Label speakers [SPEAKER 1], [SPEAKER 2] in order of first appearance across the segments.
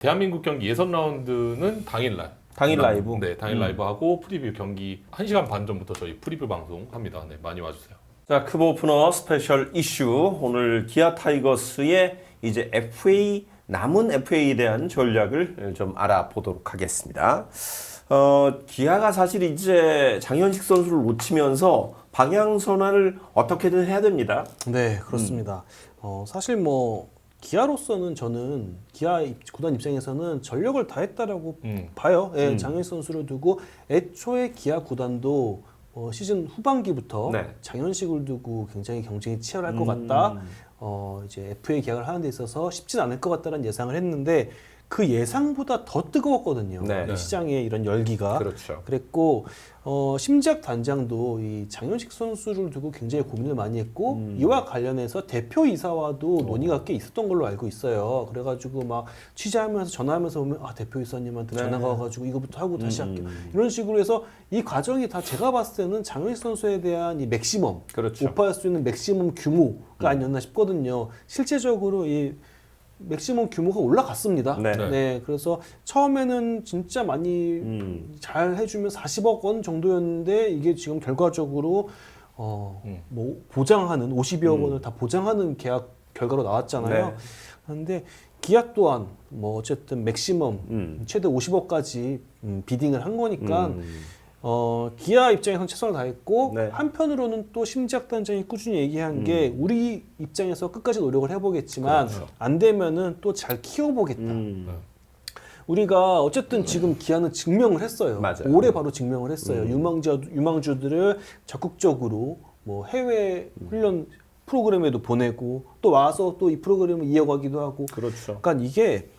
[SPEAKER 1] 대한민국 경기 예선 라운드는 당일날.
[SPEAKER 2] 당일 라이브?
[SPEAKER 1] 네, 당일 라이브 하고 프리뷰 경기 1시간 반 전부터 저희 프리뷰 방송 합니다. 네, 많이 와주세요.
[SPEAKER 2] 자, 크보 오프너 스페셜 이슈. 오늘 기아 타이거스의 이제 FA, 남은 FA에 대한 전략을 좀 알아보도록 하겠습니다. 기아가 사실 이제 장현식 선수를 놓치면서 방향 전환을 어떻게든 해야 됩니다.
[SPEAKER 3] 네, 그렇습니다. 사실 뭐 기아로서는 저는 기아 구단 입장에서는 전력을 다했다라고 봐요. 예, 장현식 선수를 두고 애초에 기아 구단도 시즌 후반기부터
[SPEAKER 2] 네.
[SPEAKER 3] 장현식을 두고 굉장히 경쟁이 치열할 것 같다. 이제 FA 계약을 하는 데 있어서 쉽진 않을 것 같다는 예상을 했는데 그 예상보다 더 뜨거웠거든요.
[SPEAKER 2] 네.
[SPEAKER 3] 이 시장의 이런 열기가.
[SPEAKER 2] 그렇죠.
[SPEAKER 3] 그랬고 심지학 단장도 이 장현식 선수를 두고 굉장히 고민을 많이 했고 이와 관련해서 대표이사와도 논의가 꽤 있었던 걸로 알고 있어요. 그래가지고 막 취재하면서 전화하면서 보면 대표이사님한테
[SPEAKER 2] 네.
[SPEAKER 3] 전화가 와가지고 이거부터 하고 다시 할게요. 이런 식으로 해서 이 과정이 다 제가 봤을 때는 장현식 선수에 대한 이 맥시멈,
[SPEAKER 2] 그렇죠.
[SPEAKER 3] 오퍼할 수 있는 맥시멈 규모가 아니었나 싶거든요. 실제적으로 이 맥시멈 규모가 올라갔습니다.
[SPEAKER 2] 네.
[SPEAKER 3] 네, 그래서 처음에는 진짜 많이 잘 해주면 40억 원 정도였는데 이게 지금 결과적으로 뭐 보장하는 50여 원을 다 보장하는 계약 결과로 나왔잖아요.
[SPEAKER 2] 네.
[SPEAKER 3] 그런데 기아 또한 뭐 어쨌든 맥시멈 최대 50억까지 비딩을 한 거니까. 기아 입장에서는 최선을 다했고
[SPEAKER 2] 네.
[SPEAKER 3] 한편으로는 또 심지학 단장이 꾸준히 얘기한 게 우리 입장에서 끝까지 노력을 해보겠지만
[SPEAKER 2] 그렇죠.
[SPEAKER 3] 안 되면은 또 잘 키워보겠다. 우리가 어쨌든 지금 기아는 증명을 했어요.
[SPEAKER 2] 맞아요.
[SPEAKER 3] 올해 바로 증명을 했어요. 유망주들을 적극적으로 뭐 해외 훈련 프로그램에도 보내고 또 와서 또 이 프로그램을 이어가기도 하고.
[SPEAKER 2] 그렇죠.
[SPEAKER 3] 그러니까 이게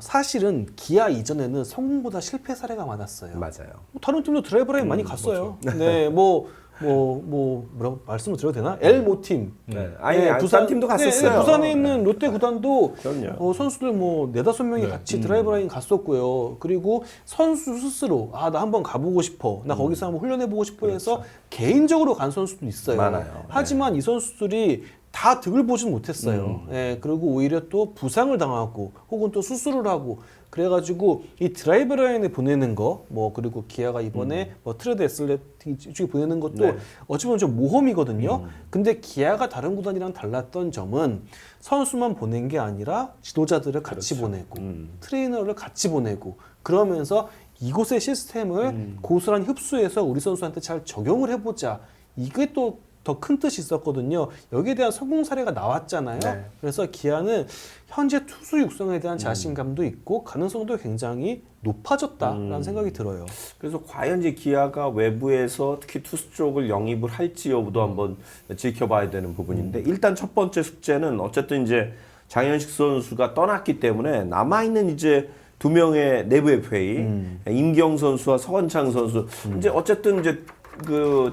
[SPEAKER 3] 사실은 기아 이전에는 성공보다 실패 사례가 많았어요.
[SPEAKER 2] 맞아요.
[SPEAKER 3] 다른 팀도 드라이브라인 많이 갔어요. 네, 뭐라고 말씀을 드려도 되나? 엘모팀.
[SPEAKER 2] 네. 아예 부산 팀도 갔었어요.
[SPEAKER 3] 네, 부산에 있는 롯데 구단도
[SPEAKER 2] 그럼요.
[SPEAKER 3] 선수들 뭐 4-5명이 같이 드라이브라인 갔었고요. 그리고 선수 스스로 나 한번 가보고 싶어. 나 거기서 한번 훈련해보고 싶어 해서 개인적으로 간 선수도 있어요.
[SPEAKER 2] 많아요.
[SPEAKER 3] 하지만 이 선수들이 다 득을 보진 못했어요. 예, 그리고 오히려 또 부상을 당하고 혹은 또 수술을 하고 그래가지고 이 드라이브 라인에 보내는 거 뭐 그리고 기아가 이번에 뭐 트레드 애슬레틱 쪽에 보내는 것도
[SPEAKER 2] 네.
[SPEAKER 3] 어찌 보면 좀 모험이거든요. 근데 기아가 다른 구단이랑 달랐던 점은 선수만 보낸 게 아니라 지도자들을 같이 보내고 트레이너를 같이 보내고 그러면서 이곳의 시스템을 고스란히 흡수해서 우리 선수한테 잘 적용을 해보자. 이게 또 더 큰 뜻이 있었거든요. 여기에 대한 성공 사례가 나왔잖아요.
[SPEAKER 2] 네.
[SPEAKER 3] 그래서 기아는 현재 투수 육성에 대한 자신감도 있고 가능성도 굉장히 높아졌다라는 생각이 들어요.
[SPEAKER 2] 그래서 과연 이제 기아가 외부에서 특히 투수 쪽을 영입을 할지 여부도 한번 지켜봐야 되는 부분인데 일단 첫 번째 숙제는 어쨌든 이제 장현식 선수가 떠났기 때문에 남아있는 이제 두 명의 내부 FA 임경 선수와 서건창 선수 이제 어쨌든 이제 그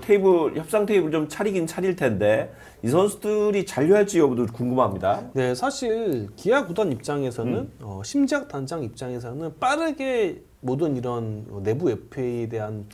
[SPEAKER 2] 협상 테이블 좀 차리긴 차릴 텐데 이 선수들이 잔류할지 여부도 궁금합니다.
[SPEAKER 3] 네, 사실 기아 구단 입장에서는 심지학 단장 입장에서는 빠르게 모든 이런 내부 FA에 대한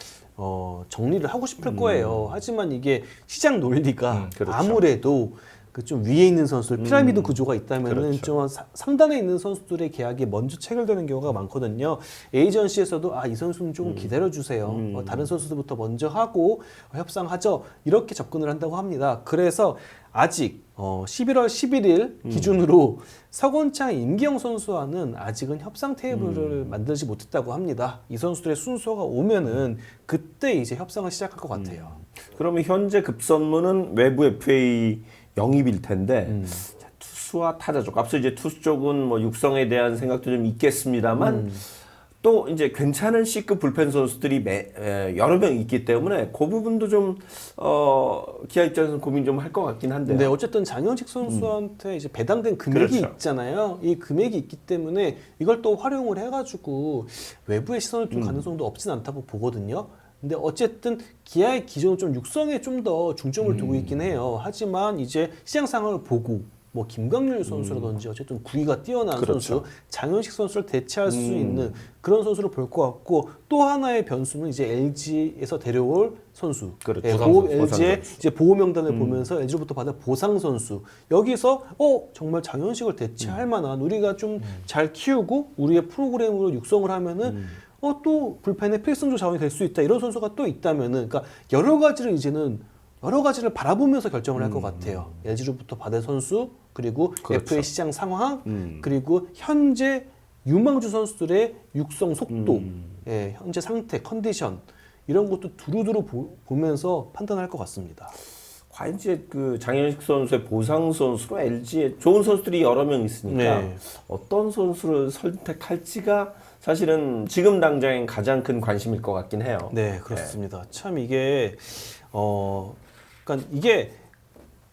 [SPEAKER 3] 정리를 하고 싶을 거예요. 하지만 이게 시장 논리가
[SPEAKER 2] 그렇죠.
[SPEAKER 3] 아무래도 그 좀 위에 있는 선수들 피라미드 구조가 있다면은
[SPEAKER 2] 그렇죠.
[SPEAKER 3] 좀 상단에 있는 선수들의 계약이 먼저 체결되는 경우가 많거든요. 에이전시에서도 이 선수는 조금 기다려 주세요. 다른 선수들부터 먼저 하고 협상하죠. 이렇게 접근을 한다고 합니다. 그래서 아직 11월 11일 기준으로 서건창, 임기영 선수와는 아직은 협상 테이블을 만들지 못했다고 합니다. 이 선수들의 순서가 오면은 그때 이제 협상을 시작할 것 같아요.
[SPEAKER 2] 그러면 현재 급선무는 외부 FA 영입일 텐데 투수와 타자 쪽 앞서 이제 투수 쪽은 뭐 육성에 대한 생각도 좀 있겠습니다만 또 이제 괜찮은 C급 불펜 선수들이 여러 명 있기 때문에 그 부분도 좀 기아 입장에서는 고민 좀 할 것 같긴 한데요.
[SPEAKER 3] 네, 어쨌든 장현식 선수한테 이제 배당된 금액이
[SPEAKER 2] 그렇죠.
[SPEAKER 3] 있잖아요. 이 금액이 있기 때문에 이걸 또 활용을 해가지고 외부의 시선을 둘 가능성도 없진 않다고 보거든요. 근데 어쨌든 기아의 기존은 좀 육성에 좀 더 중점을 두고 있긴 해요. 하지만 이제 시장 상황을 보고 뭐 김광률 선수라든지 어쨌든 구위가 뛰어난
[SPEAKER 2] 그렇죠.
[SPEAKER 3] 선수, 장현식 선수를 대체할 수 있는 그런 선수를 볼 것 같고 또 하나의 변수는 이제 LG에서 데려올 선수,
[SPEAKER 2] 그렇죠.
[SPEAKER 3] 예,
[SPEAKER 1] 보상 선수,
[SPEAKER 3] LG의
[SPEAKER 2] 선수.
[SPEAKER 3] 이제 보호 명단을 보면서 LG로부터 받은 보상 선수 여기서 정말 장현식을 대체할 만한 우리가 좀 잘 키우고 우리의 프로그램으로 육성을 하면은 또 불펜의 필승조 자원이 될 수 있다 이런 선수가 또 있다면은 그러니까 여러 가지를 바라보면서 결정을 할 것 같아요. LG로부터 받은 선수 그리고
[SPEAKER 2] 그렇죠.
[SPEAKER 3] FA 시장 상황 그리고 현재 유망주 선수들의 육성 속도, 예, 현재 상태, 컨디션 이런 것도 두루두루 보면서 판단할 것 같습니다.
[SPEAKER 2] 과연 이제 그 장현식 선수의 보상 선수로 LG에 좋은 선수들이 여러 명 있으니까
[SPEAKER 3] 네.
[SPEAKER 2] 어떤 선수를 선택할지가 사실은 지금 당장엔 가장 큰 관심일 것 같긴 해요.
[SPEAKER 3] 네, 그렇습니다. 참 이게 그러니까 이게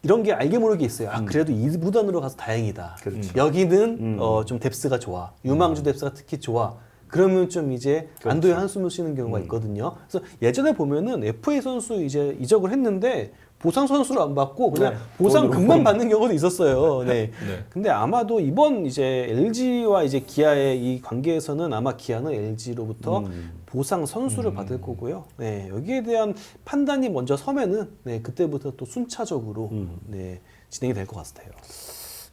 [SPEAKER 3] 이런 게 알게 모르게 있어요. 그래도 이 구단으로 가서 다행이다.
[SPEAKER 2] 그렇죠.
[SPEAKER 3] 여기는 좀 뎁스가 좋아. 유망주 뎁스가 특히 좋아. 그러면 좀 이제 안도의 한숨을 쉬는 경우가 있거든요. 그래서 예전에 보면은 FA 선수 이제 이적을 했는데 보상 선수를 안 받고 그냥
[SPEAKER 2] 네,
[SPEAKER 3] 보상금만
[SPEAKER 2] 돈으로.
[SPEAKER 3] 받는 경우도 있었어요. 네.
[SPEAKER 1] 네.
[SPEAKER 3] 근데 아마도 이번 이제 LG와 이제 기아의 이 관계에서는 아마 기아는 LG로부터 보상 선수를 받을 거고요. 네. 여기에 대한 판단이 먼저 서면은 네, 그때부터 또 순차적으로 네, 진행이 될 것 같아요.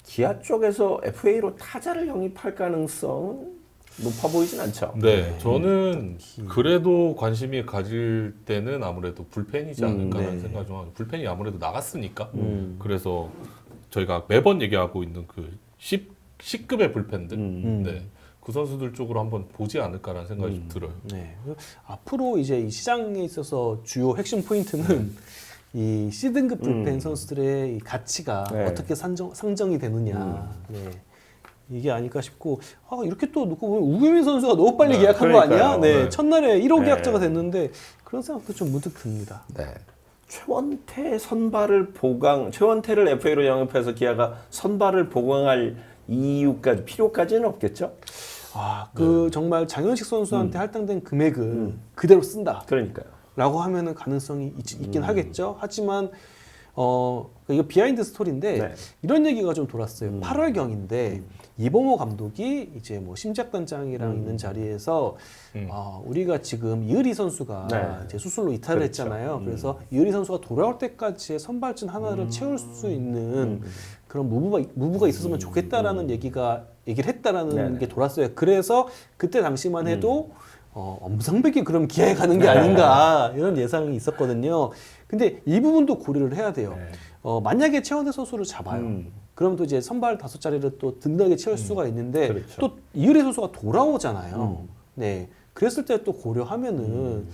[SPEAKER 2] 기아 쪽에서 FA로 타자를 영입할 가능성은 높아 보이진 않죠.
[SPEAKER 1] 네, 저는 그래도 관심이 가질 때는 아무래도 불펜이지 않을까라는
[SPEAKER 3] 네.
[SPEAKER 1] 생각이 좀 하고 불펜이 아무래도 나갔으니까 그래서 저희가 매번 얘기하고 있는 그 10급의 불펜들 네, 그 선수들 쪽으로 한번 보지 않을까라는 생각이 좀 들어요.
[SPEAKER 3] 네. 앞으로 이제 이 시장에 있어서 주요 핵심 포인트는 이 C등급 불펜 선수들의 이 가치가
[SPEAKER 2] 네.
[SPEAKER 3] 어떻게 상정이 되느냐. 네. 이게 아닐까 싶고 이렇게 또 놓고 보면 우규민 선수가 너무 빨리
[SPEAKER 1] 네,
[SPEAKER 3] 계약한 거 아니야?
[SPEAKER 2] 그러니까요.
[SPEAKER 3] 네.
[SPEAKER 1] 네.
[SPEAKER 3] 첫날에 1호
[SPEAKER 2] 네.
[SPEAKER 3] 계약자가 됐는데 그런 생각도 좀 문득 듭니다.
[SPEAKER 2] 네. 최원태 최원태를 FA로 영입해서 기아가 선발을 보강할 이유까지 필요까지는 없겠죠?
[SPEAKER 3] 정말 장현식 선수한테 할당된 금액은 그대로 쓴다.
[SPEAKER 2] 그러니까요.
[SPEAKER 3] 라고 하면은 가능성이 있긴 하겠죠. 하지만 이거 비하인드 스토리인데
[SPEAKER 2] 네.
[SPEAKER 3] 이런 얘기가 좀 돌았어요. 8월경인데 이범호 감독이 이제 뭐 심작단장이랑 있는 자리에서 우리가 지금 이의리 선수가
[SPEAKER 2] 네.
[SPEAKER 3] 이제 수술로 이탈을
[SPEAKER 2] 그렇죠.
[SPEAKER 3] 했잖아요. 그래서 이의리 선수가 돌아올 때까지의 선발진 하나를 채울 수 있는 그런 무브가 있었으면 좋겠다라는 얘기를 했다라는
[SPEAKER 2] 네네.
[SPEAKER 3] 게 돌았어요. 그래서 그때 당시만 해도 엄상백이 그럼 기아에 가는 게 아닌가 이런 예상이 있었거든요. 근데 이 부분도 고려를 해야 돼요.
[SPEAKER 2] 네.
[SPEAKER 3] 만약에 최원태 선수를 잡아요. 그럼 또 이제 선발 5자리를 또 든든하게 채울 수가 있는데
[SPEAKER 2] 그렇죠.
[SPEAKER 3] 또 이의리 선수가 돌아오잖아요. 네, 그랬을 때 또 고려하면은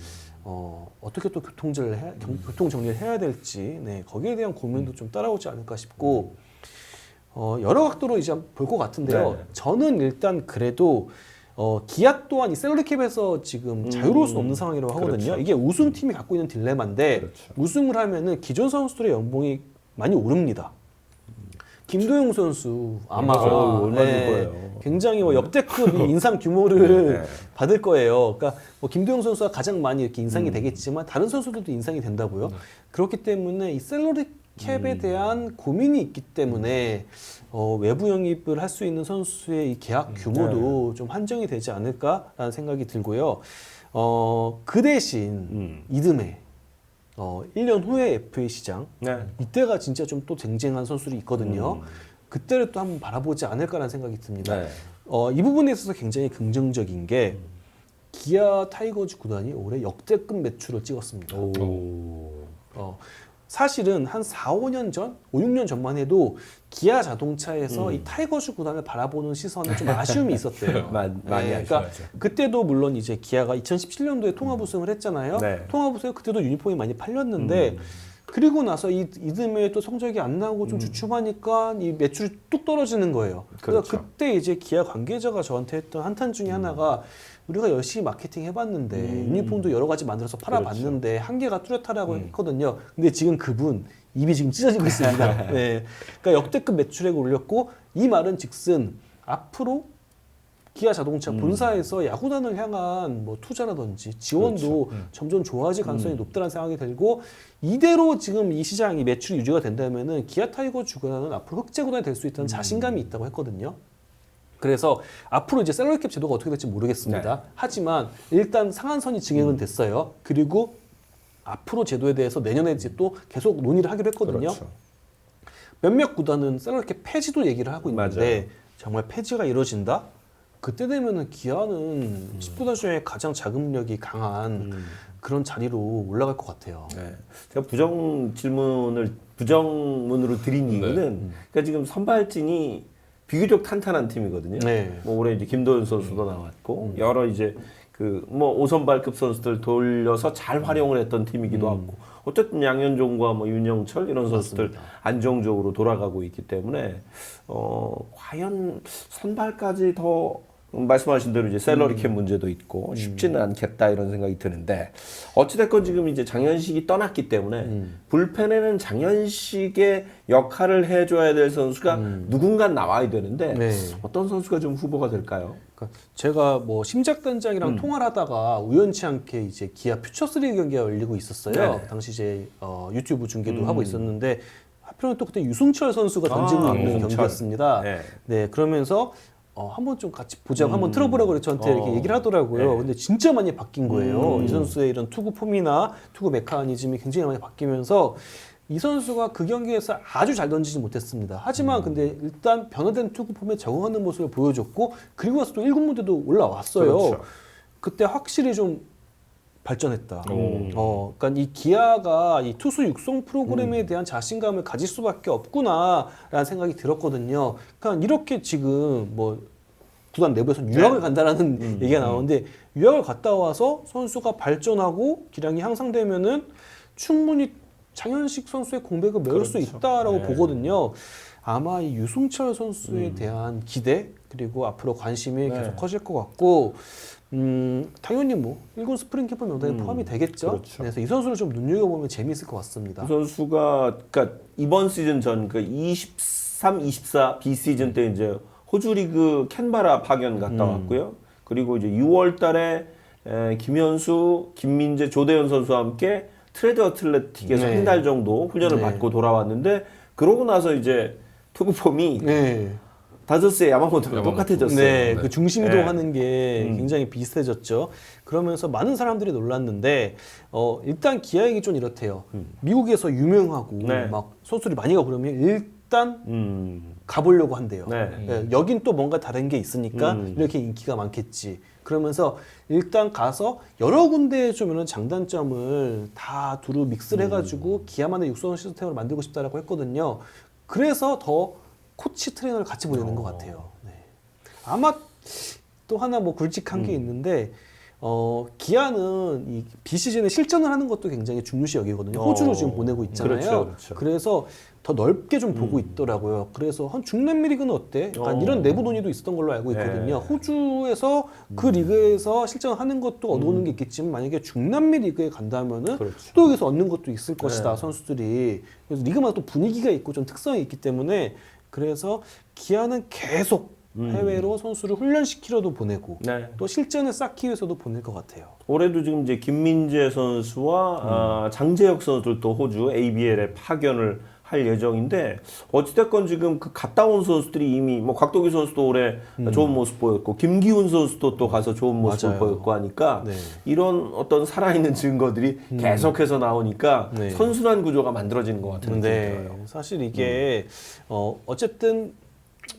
[SPEAKER 3] 어떻게 또 교통 정리를 해야 될지 네, 거기에 대한 고민도 좀 따라오지 않을까 싶고 여러 각도로 이제 볼 것 같은데요.
[SPEAKER 2] 네.
[SPEAKER 3] 저는 일단 그래도 기아 또한 이 셀러리 캡에서 지금 자유로울 수 없는 상황이라고 하거든요.
[SPEAKER 2] 그렇죠.
[SPEAKER 3] 이게 우승팀이 갖고 있는 딜레마인데
[SPEAKER 2] 그렇죠.
[SPEAKER 3] 우승을 하면은 기존 선수들의 연봉이 많이 오릅니다. 김도영 선수 아마
[SPEAKER 2] 얼마 줄 거예요?
[SPEAKER 3] 굉장히 역대급 이 인상 규모를
[SPEAKER 2] 네.
[SPEAKER 3] 받을 거예요. 그러니까 뭐 김도영 선수가 가장 많이 이렇게 인상이 되겠지만 다른 선수들도 인상이 된다고요. 그렇기 때문에 이 셀러리 캡에 대한 고민이 있기 때문에 외부 영입을 할 수 있는 선수의 이 계약 규모도 좀 한정이 되지 않을까라는 생각이 들고요. 그 대신 이듬해 1년 후에 FA 시장
[SPEAKER 2] 네.
[SPEAKER 3] 이때가 진짜 좀 또 쟁쟁한 선수들이 있거든요. 그때를 또 한번 바라보지 않을까라는 생각이 듭니다.
[SPEAKER 2] 네.
[SPEAKER 3] 이 부분에 있어서 굉장히 긍정적인 게 기아 타이거즈 구단이 올해 역대급 매출을 찍었습니다. 사실은 한 4, 5년 전, 5, 6년 전만 해도 기아 자동차에서 이 타이거즈 구단을 바라보는 시선에 좀 아쉬움이 있었대요.
[SPEAKER 2] 많이
[SPEAKER 3] 그러니까
[SPEAKER 1] 아쉬워하죠.
[SPEAKER 3] 그때도 물론 이제 기아가 2017년도에 통합 우승을 했잖아요.
[SPEAKER 2] 네.
[SPEAKER 3] 통합 우승 그때도 유니폼이 많이 팔렸는데 그리고 나서 이듬해 또 성적이 안 나오고 좀 주춤하니까 이 매출이 뚝 떨어지는 거예요. 그래서
[SPEAKER 2] 그렇죠.
[SPEAKER 3] 그때 이제 기아 관계자가 저한테 했던 한탄 중에 하나가 우리가 열심히 마케팅 해봤는데 유니폼도 여러 가지 만들어서 팔아봤는데 한계가 뚜렷하다고 했거든요. 근데 지금 그분 입이 지금 찢어지고 있습니다. 네. 그러니까 역대급 매출액을 올렸고 이 말은 즉슨 앞으로 기아 자동차 본사에서 야구단을 향한 뭐 투자라든지 지원도 점점 좋아질 가능성이 높다는 생각이 들고 이대로 지금 이 시장이 매출이 유지가 된다면은 기아 타이거 주구단은 앞으로 흑재 구단이 될 수 있다는 자신감이 있다고 했거든요. 그래서 앞으로 이제 셀러리캡 제도가 어떻게 될지 모르겠습니다. 하지만 일단 상한선이 증액은 됐어요. 그리고 앞으로 제도에 대해서 내년에 이제 또 계속 논의를 하기로 했거든요.
[SPEAKER 2] 그렇죠.
[SPEAKER 3] 몇몇 구단은 셀러리캡 폐지도 얘기를 하고 있는데
[SPEAKER 2] 맞아요.
[SPEAKER 3] 정말 폐지가 이루어진다? 그때 되면은 기아는 10구단 중에 가장 자금력이 강한 그런 자리로 올라갈 것 같아요.
[SPEAKER 2] 네. 제가 부정문으로 드린 이유는 그러니까 지금 선발진이 비교적 탄탄한 팀이거든요.
[SPEAKER 3] 네.
[SPEAKER 2] 뭐 올해 이제 김도현 선수도 나왔고 여러 이제 그 뭐 5선발급 선수들 돌려서 잘 활용을 했던 팀이기도 하고 어쨌든 양현종과 뭐 윤영철 이런 선수들 안정적으로 돌아가고 있기 때문에 과연 선발까지 더 말씀하신 대로 이제 셀러리캡 문제도 있고 쉽지는 않겠다 이런 생각이 드는데 어찌됐건 지금 이제 장현식이 떠났기 때문에 불펜에는 장현식의 역할을 해줘야 될 선수가 누군가 나와야 되는데
[SPEAKER 3] 네.
[SPEAKER 2] 어떤 선수가 좀 후보가 될까요?
[SPEAKER 3] 그러니까 제가 뭐 심작단장이랑 통화를 하다가 우연치 않게 이제 기아 퓨처스리그 경기가 열리고 있었어요.
[SPEAKER 2] 네.
[SPEAKER 3] 그 당시 이제 유튜브 중계도 하고 있었는데 하필이면 또 그때 유승철 선수가 던지고 있는
[SPEAKER 2] 유승철.
[SPEAKER 3] 경기였습니다.
[SPEAKER 2] 네.
[SPEAKER 3] 네, 그러면서 한번 좀 같이 보자고 한번 틀어보라고 그래 저한테 이렇게 얘기를 하더라고요.
[SPEAKER 2] 네.
[SPEAKER 3] 근데 진짜 많이 바뀐 거예요. 이 선수의 이런 투구 폼이나 투구 메커니즘이 굉장히 많이 바뀌면서 이 선수가 그 경기에서 아주 잘 던지지 못했습니다. 하지만 근데 일단 변화된 투구 폼에 적응하는 모습을 보여줬고 그리고 나서 또 1군 무대도 올라왔어요.
[SPEAKER 2] 그렇죠.
[SPEAKER 3] 그때 확실히 좀 발전했다. 그러니까 이 기아가 이 투수 육성 프로그램에 대한 자신감을 가질 수밖에 없구나라는 생각이 들었거든요. 그러니까 이렇게 지금 뭐 구단 내부에서 유학을 간다라는 얘기가 나오는데 유학을 갔다 와서 선수가 발전하고 기량이 향상되면은 충분히 장현식 선수의 공백을 메울 수
[SPEAKER 2] 그렇죠.
[SPEAKER 3] 있다라고
[SPEAKER 2] 네.
[SPEAKER 3] 보거든요. 아마 이 유승철 선수에 대한 기대 그리고 앞으로 관심이
[SPEAKER 2] 네.
[SPEAKER 3] 계속 커질 것 같고 당연히 뭐 1군 스프링 캠프 명단에 포함이 되겠죠.
[SPEAKER 2] 그렇죠.
[SPEAKER 3] 그래서 이 선수를 좀 눈여겨보면 재미있을 것 같습니다.
[SPEAKER 2] 그 선수가 그러니까 이번 시즌 전 그 23, 24 비시즌 때 이제 호주 리그 캔바라 파견 갔다 왔고요. 그리고 이제 6월 달에 김현수, 김민재, 조대현 선수와 함께 트레드 어틀레틱에서
[SPEAKER 3] 네.
[SPEAKER 2] 한 달 정도 훈련을
[SPEAKER 3] 네.
[SPEAKER 2] 받고 돌아왔는데 그러고 나서 이제 투구 폼이
[SPEAKER 3] 네.
[SPEAKER 2] 다저스의 야마모토랑 똑같아졌어요.
[SPEAKER 3] 네, 그 중심
[SPEAKER 2] 네.
[SPEAKER 3] 이동하는 게 굉장히 비슷해졌죠. 그러면서 많은 사람들이 놀랐는데 일단 기아 얘기 좀 이렇대요. 미국에서 유명하고
[SPEAKER 2] 네.
[SPEAKER 3] 막 선수들이 많이 가고 그러면 일단 가보려고 한대요.
[SPEAKER 2] 네.
[SPEAKER 3] 네, 여긴 또 뭔가 다른 게 있으니까 이렇게 인기가 많겠지. 그러면서 일단 가서 여러 군데에 좀 이런 장단점을 다 두루 믹스를 해가지고 기아만의 육성 시스템을 만들고 싶다라고 했거든요. 그래서 더 코치 트레이너를 같이 보내는 것 같아요. 네. 아마 또 하나 뭐 굵직한 게 있는데 기아는 이 비시즌에 실전을 하는 것도 굉장히 중요시 여기거든요. 호주로 지금 보내고 있잖아요.
[SPEAKER 2] 그렇죠, 그렇죠.
[SPEAKER 3] 그래서 더 넓게 좀 보고 있더라고요. 그래서 한 중남미 리그는 어때? 약간 이런 내부 논의도 있었던 걸로 알고 있거든요.
[SPEAKER 2] 네.
[SPEAKER 3] 호주에서 그 리그에서 실전하는 것도 얻어오는 게 있겠지만 만약에 중남미 리그에 간다면은
[SPEAKER 2] 그렇죠.
[SPEAKER 3] 또 여기서 얻는 것도 있을 것이다 선수들이. 그래서 리그마다 또 분위기가 있고 좀 특성이 있기 때문에 그래서 기아는 계속 해외로 선수를 훈련시키러도 보내고
[SPEAKER 2] 네.
[SPEAKER 3] 또 실전을 쌓기 위해서도 보낼 것 같아요.
[SPEAKER 2] 올해도 지금 이제 김민재 선수와 장재혁 선수도 호주 ABL에 파견을 할 예정인데 어찌됐건 지금 그 갔다 온 선수들이 이미 뭐 곽도기 선수도 올해 좋은 모습 보였고 김기훈 선수도 또 가서 좋은 모습을
[SPEAKER 3] 맞아요.
[SPEAKER 2] 보였고 하니까
[SPEAKER 3] 네.
[SPEAKER 2] 이런 어떤 살아있는 증거들이 계속해서 나오니까
[SPEAKER 3] 네.
[SPEAKER 2] 선순환 구조가 만들어지는 것 같은 느낌이 들어요.
[SPEAKER 3] 사실 이게 어쨌든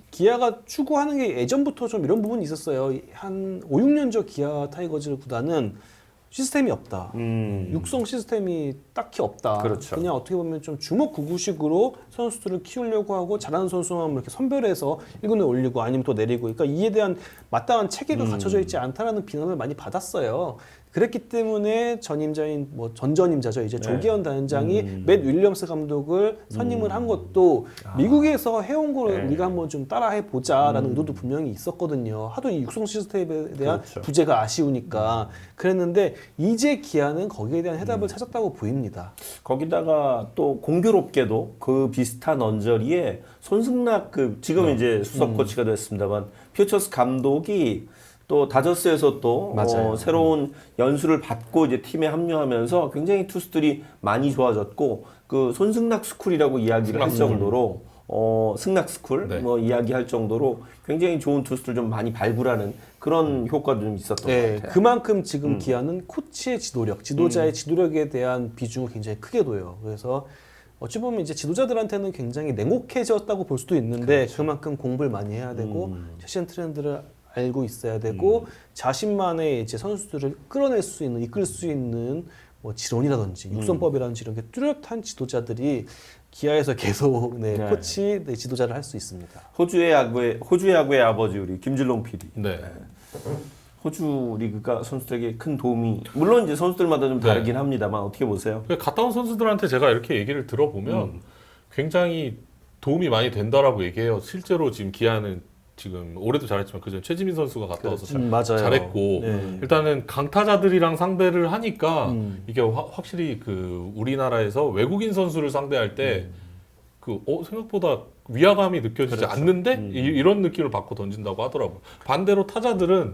[SPEAKER 3] 기아가 추구하는 게 예전부터 좀 이런 부분이 있었어요. 한 5, 6년 전 기아 타이거즈 구단은 시스템이 없다. 육성 시스템이 딱히 없다.
[SPEAKER 2] 그렇죠.
[SPEAKER 3] 그냥 어떻게 보면 좀 주먹구구식으로 선수들을 키우려고 하고 잘하는 선수만 이렇게 선별해서 1군에 올리고 아니면 또 내리고. 그러니까 이에 대한 마땅한 체계가 갖춰져 있지 않다라는 비난을 많이 받았어요. 그랬기 때문에 전임자인 뭐 전전임자죠. 이제 조기현 단장이 맷 윌리엄스 감독을 선임을 한 것도 미국에서 해온 걸 우리가 한번 좀 따라해 보자라는 의도도 분명히 있었거든요. 하도 이 육성 시스템에 대한
[SPEAKER 2] 그렇죠.
[SPEAKER 3] 부재가 아쉬우니까 그랬는데 이제 기아는 거기에 대한 해답을 찾았다고 보입니다.
[SPEAKER 2] 거기다가 또 공교롭게도 그 비슷한 언저리에 손승락 지금 이제 수석 코치가 됐습니다만 퓨처스 감독이 또 다저스에서 또
[SPEAKER 3] 맞아요.
[SPEAKER 2] 새로운 연수를 받고 이제 팀에 합류하면서 굉장히 투수들이 많이 좋아졌고 그 손승락 스쿨이라고 이야기를 할 정도로 승낙 스쿨
[SPEAKER 1] 네.
[SPEAKER 2] 뭐 이야기할 정도로 굉장히 좋은 투수들 좀 많이 발굴하는 그런 효과도 좀 있었던 것 같아요.
[SPEAKER 3] 그만큼 지금 기아는 코치의 지도력, 지도자의 지도력에 대한 비중을 굉장히 크게 둬요. 그래서 어찌 보면 이제 지도자들한테는 굉장히 냉혹해졌다고 볼 수도 있는데 그만큼 공부를 많이 해야 되고 최신 트렌드를 알고 있어야 되고 자신만의 이제 선수들을 끌어낼 수 있는, 이끌 수 있는 뭐 지론이라든지 육성법이라든지 이런 게 뚜렷한 지도자들이 기아에서 계속 코치, 지도자를 할 수 있습니다.
[SPEAKER 2] 호주의 야구의 아버지 우리 김진롱 PD.
[SPEAKER 1] 네.
[SPEAKER 2] 호주 리그가 선수들에게 큰 도움이 물론 이제 선수들마다 좀 다르긴 합니다만 어떻게 보세요?
[SPEAKER 1] 갔다 온 선수들한테 제가 이렇게 얘기를 들어보면 굉장히 도움이 많이 된다라고 얘기해요. 실제로 지금 기아는 지금 올해도 잘했지만 그전 최지민 선수가 갔다 와서
[SPEAKER 3] 맞아요.
[SPEAKER 1] 잘했고
[SPEAKER 3] 네.
[SPEAKER 1] 일단은 강타자들이랑 상대를 하니까 이게 확실히 그 우리나라에서 외국인 선수를 상대할 때 그 생각보다 위화감이 느껴지지 않는데 이런 느낌을 받고 던진다고 하더라고요. 반대로 타자들은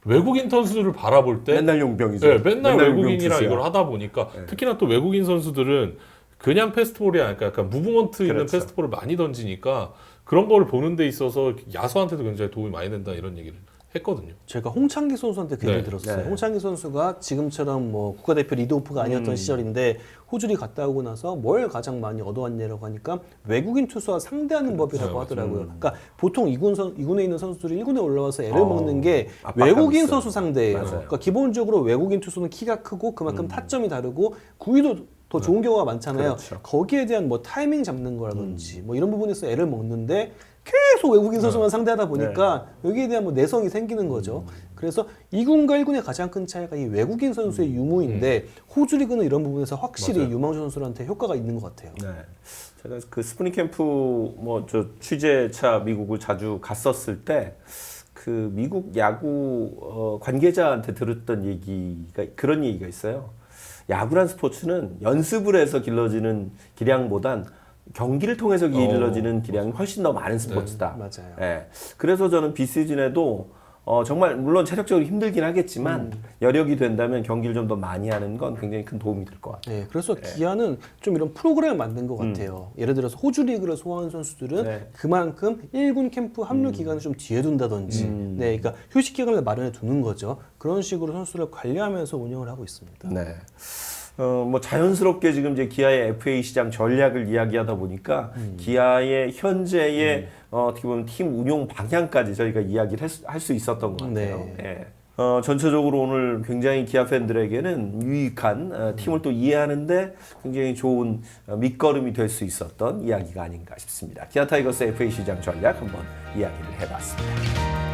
[SPEAKER 1] 외국인 선수를 바라볼 때
[SPEAKER 2] 맨날 용병이죠.
[SPEAKER 1] 네, 맨날 외국인이랑
[SPEAKER 2] 용병
[SPEAKER 1] 이걸 하다 보니까 특히나 또 외국인 선수들은 그냥 패스트볼이 아니라 약간 무브먼트 있는
[SPEAKER 2] 그렇죠.
[SPEAKER 1] 패스트볼을 많이 던지니까 그런 거를 보는 데 있어서 야수한테도 굉장히 도움이 많이 된다 이런 얘기를 했거든요.
[SPEAKER 3] 제가 홍창기 선수한테 그 얘기
[SPEAKER 1] 네.
[SPEAKER 3] 들었어요.
[SPEAKER 2] 네.
[SPEAKER 3] 홍창기 선수가 지금처럼 뭐 국가대표 리드오프가 아니었던 시절인데 호주리 갔다 오고 나서 뭘 가장 많이 얻어왔냐라고 하니까 외국인 투수와 상대하는 법이라고 하더라고요. 그러니까 보통 2군에 있는 선수들이 1군에 올라와서 애를 먹는 게
[SPEAKER 2] 압박감이
[SPEAKER 3] 외국인
[SPEAKER 2] 있어요.
[SPEAKER 3] 선수 상대예요.
[SPEAKER 2] 맞아요.
[SPEAKER 3] 그러니까 기본적으로 외국인 투수는 키가 크고 그만큼 타점이 다르고 구위도 더 좋은 경우가 많잖아요.
[SPEAKER 2] 그렇죠.
[SPEAKER 3] 거기에 대한 뭐 타이밍 잡는 거라든지 뭐 이런 부분에서 애를 먹는데 계속 외국인 선수만 상대하다 보니까 여기에 대한 뭐 내성이 생기는 거죠. 그래서 2군과 1군의 가장 큰 차이가 이 외국인 선수의 유무인데 호주 리그는 이런 부분에서 확실히
[SPEAKER 1] 맞아요.
[SPEAKER 3] 유망주 선수한테 효과가 있는 것 같아요.
[SPEAKER 2] 네. 제가 그 스프링 캠프 뭐 저 취재차 미국을 자주 갔었을 때 그 미국 야구 관계자한테 들었던 얘기가 그런 얘기가 있어요. 야구란 스포츠는 연습을 해서 길러지는 기량보단 경기를 통해서 길러지는 기량이 훨씬 더 많은 스포츠다.
[SPEAKER 3] 맞아요.
[SPEAKER 2] 예. 그래서 저는 비시즌에도 정말 물론 체력적으로 힘들긴 하겠지만 여력이 된다면 경기를 좀 더 많이 하는 건 굉장히 큰 도움이 될 것 같아요.
[SPEAKER 3] 네, 그래서 기아는 좀 이런 프로그램을 만든 것 같아요. 예를 들어서 호주 리그를 소화하는 선수들은
[SPEAKER 2] 네.
[SPEAKER 3] 그만큼 1군 캠프 합류 기간을 좀 뒤에 둔다든지, 네, 그러니까 휴식 기간을 마련해 두는 거죠. 그런 식으로 선수를 관리하면서 운영을 하고 있습니다.
[SPEAKER 2] 네. 뭐 자연스럽게 지금 이제 기아의 FA 시장 전략을 이야기하다 보니까 기아의 현재의 어떻게 보면 팀 운용 방향까지 저희가 이야기를 할 수 있었던 것 같아요.
[SPEAKER 3] 네.
[SPEAKER 2] 예. 전체적으로 오늘 굉장히 기아 팬들에게는 유익한 팀을 또 이해하는데 굉장히 좋은 밑거름이 될 수 있었던 이야기가 아닌가 싶습니다. 기아 타이거스 FA 시장 전략 한번 이야기를 해봤습니다.